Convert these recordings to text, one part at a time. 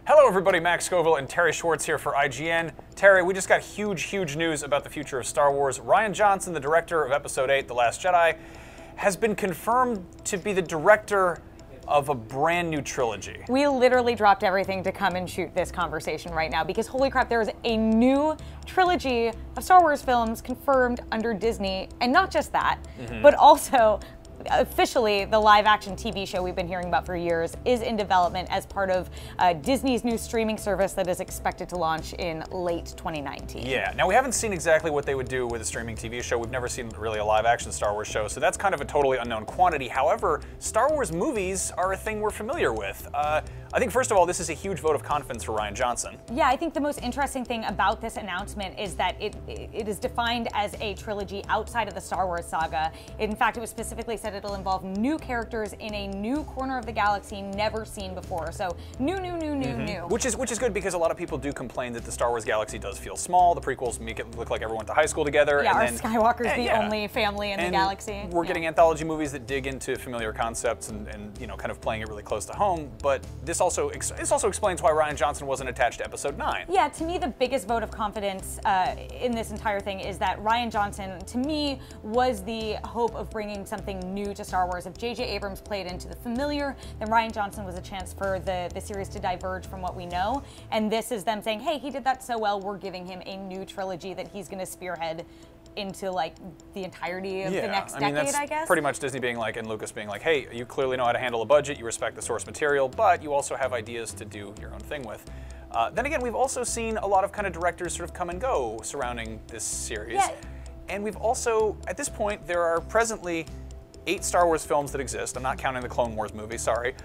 Hello everybody, Max Scoville and Terry Schwartz here for IGN. Terry, we just got huge news about the future of Star Wars. Rian Johnson, the director of Episode 8, The Last Jedi, has been confirmed to be the director of a brand new trilogy. We literally dropped everything to come and shoot this conversation right now because holy crap, there is a new trilogy of Star Wars films confirmed under Disney, and not just that, but also officially the live-action TV show we've been hearing about for years is in development as part of Disney's new streaming service that is expected to launch in late 2019. Yeah, now we haven't seen exactly what they would do with a streaming TV show. We've never seen really a live-action Star Wars show, so that's kind of a totally unknown quantity. However, Star Wars movies are a thing we're familiar with. I think first of all, this is a huge vote of confidence for Rian Johnson. Yeah, I think the most interesting thing about this announcement is that it is defined as a trilogy outside of the Star Wars saga. In fact, it was specifically said it'll involve new characters in a new corner of the galaxy never seen before. So new. Which is good because a lot of people do complain that the Star Wars galaxy does feel small. The prequels make it look like everyone went to high school together. Yeah, and Skywalker's the only family in the galaxy. We're getting anthology movies that dig into familiar concepts and you know, kind of playing it really close to home. But this also explains why Rian Johnson wasn't attached to Episode 9. Yeah, to me, the biggest vote of confidence in this entire thing is that Rian Johnson, to me, was the hope of bringing something new to Star Wars. If J.J. Abrams played into the familiar, then Rian Johnson was a chance for the series to diverge from what we know. And this is them saying, hey, he did that so well, we're giving him a new trilogy that he's going to spearhead into like the entirety of the next decade, I guess. Pretty much Disney being like, and Lucas being like, hey, you clearly know how to handle a budget, you respect the source material, but you also have ideas to do your own thing with. Then again, we've also seen a lot of kind of directors sort of come and go surrounding this series. Yeah. And we've also, at this point, there are presently 8 Star Wars films that exist. I'm not counting the Clone Wars movie, sorry.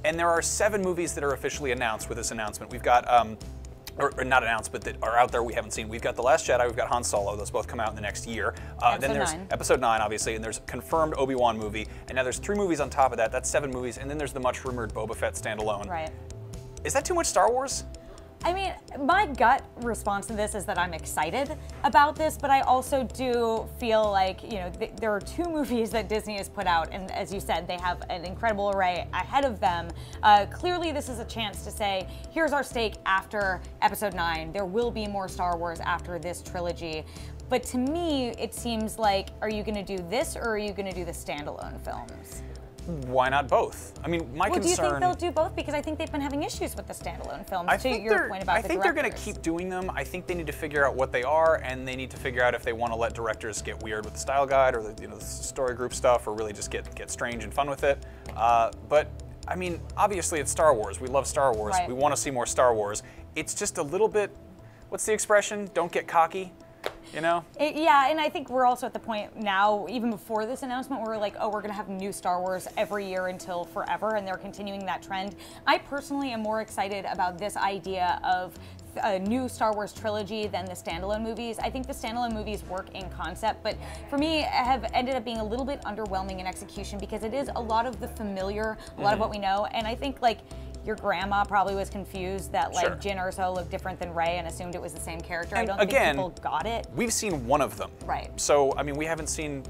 And there are 7 movies that are officially announced with this announcement. We've got or not announced, but that are out there we haven't seen. We've got The Last Jedi, we've got Han Solo, those both come out in the next year. Then there's Episode 9, obviously, and there's a confirmed Obi-Wan movie, and now there's 3 movies on top of that. That's 7 movies, and then there's the much rumored Boba Fett standalone. Right. Is that too much Star Wars? I mean, my gut response to this is that I'm excited about this, but I also do feel like, you know, there are 2 movies that Disney has put out, and as you said, they have an incredible array ahead of them. Clearly, this is a chance to say, here's our stake after Episode 9. There will be more Star Wars after this trilogy. But to me, it seems like, are you going to do this, or are you going to do the standalone films? Why not both? I mean, my concern... Do you think they'll do both? Because I think they've been having issues with the standalone films, to your point about the directors. I think they're going to keep doing them. I think they need to figure out what they are, and they need to figure out if they want to let directors get weird with the style guide or the story group stuff, or really just get strange and fun with it. But, I mean, obviously it's Star Wars. We love Star Wars. Right. We want to see more Star Wars. It's just a little bit, what's the expression? Don't get cocky. You know? Yeah, and I think we're also at the point now, even before this announcement, where we're like, oh, we're going to have new Star Wars every year until forever, and they're continuing that trend. I personally am more excited about this idea of a new Star Wars trilogy than the standalone movies. I think the standalone movies work in concept, but for me, have ended up being a little bit underwhelming in execution because it is a lot of the familiar, a lot of what we know, and I think like your grandma probably was confused that like Jyn Erso looked different than Rey and assumed it was the same character. And I don't think people got it. We've seen one of them. Right. So, I mean, we haven't seen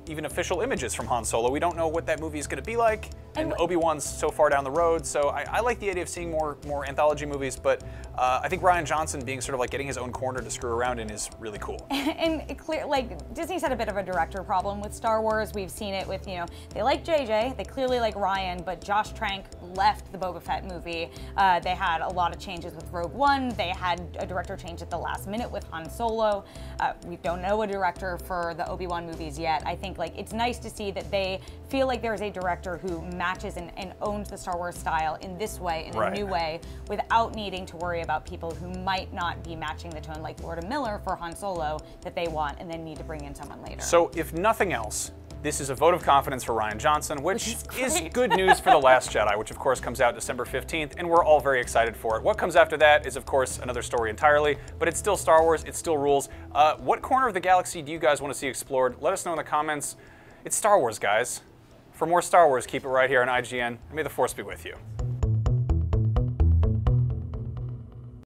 even official images from Han Solo. We don't know what that movie is going to be like, and Obi-Wan's so far down the road, so I like the idea of seeing more anthology movies, but I think Rian Johnson being sort of like getting his own corner to screw around in is really cool. And clear, like, Disney's had a bit of a director problem with Star Wars. We've seen it with, you know, they like JJ, they clearly like Rian, but Josh Trank left the Boba Fett movie. They had a lot of changes with Rogue One. They had a director change at the last minute with Han Solo. We don't know a director for the Obi-Wan movies yet. I think like it's nice to see that they feel like there's a director who matches and owns the Star Wars style in this way, in a new way, without needing to worry about people who might not be matching the tone, like Lord Miller for Han Solo, that they want and then need to bring in someone later. So if nothing else, this is a vote of confidence for Rian Johnson, which is good news for The Last Jedi, which of course comes out December 15th, and we're all very excited for it. What comes after that is of course another story entirely, but it's still Star Wars, it still rules. What corner of the galaxy do you guys want to see explored? Let us know in the comments. It's Star Wars, guys. For more Star Wars, keep it right here on IGN, and may the Force be with you.